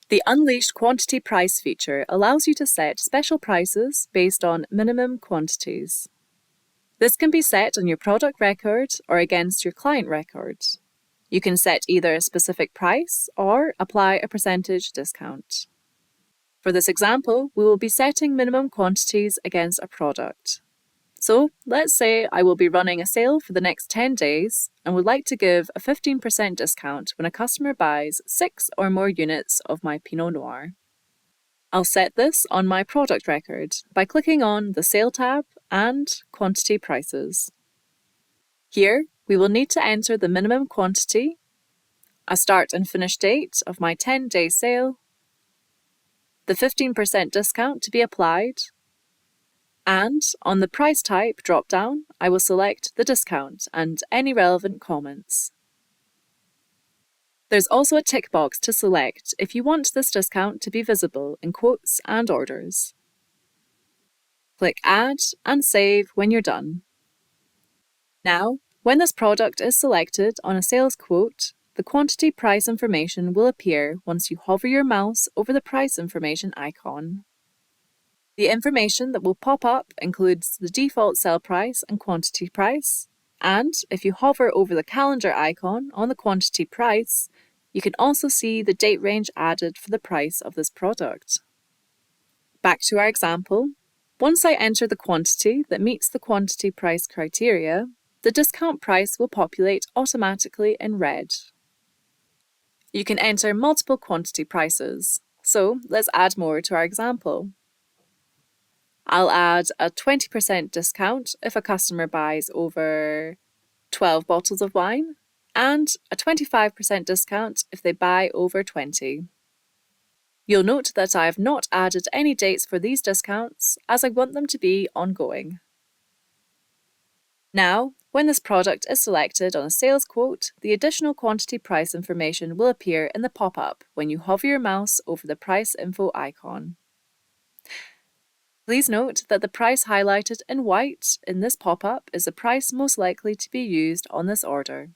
The Unleashed Quantity Price feature allows you to set special prices based on minimum quantities. This can be set on your product record or against your client record. You can set either a specific price or apply a percentage discount. For this example, we will be setting minimum quantities against a product. So let's say I will be running a sale for the next 10 days and would like to give a 15% discount when a customer buys 6 or more units of my Pinot Noir. I'll set this on my product record by clicking on the Sale tab and Quantity Prices. Here, we will need to enter the minimum quantity, a start and finish date of my 10-day sale, the 15% discount to be applied, and on the price type drop-down, I will select the discount and any relevant comments. There's also a tick box to select if you want this discount to be visible in quotes and orders. Click Add and Save when you're done. Now, when this product is selected on a sales quote, the quantity price information will appear once you hover your mouse over the price information icon. The information that will pop up includes the default sell price and quantity price, and if you hover over the calendar icon on the quantity price, you can also see the date range added for the price of this product. Back to our example, once I enter the quantity that meets the quantity price criteria, the discount price will populate automatically in red. You can enter multiple quantity prices, so let's add more to our example. I'll add a 20% discount if a customer buys over 12 bottles of wine, and a 25% discount if they buy over 20. You'll note that I have not added any dates for these discounts, as I want them to be ongoing. Now, when this product is selected on a sales quote, the additional quantity price information will appear in the pop-up when you hover your mouse over the price info icon. Please note that the price highlighted in white in this pop-up is the price most likely to be used on this order.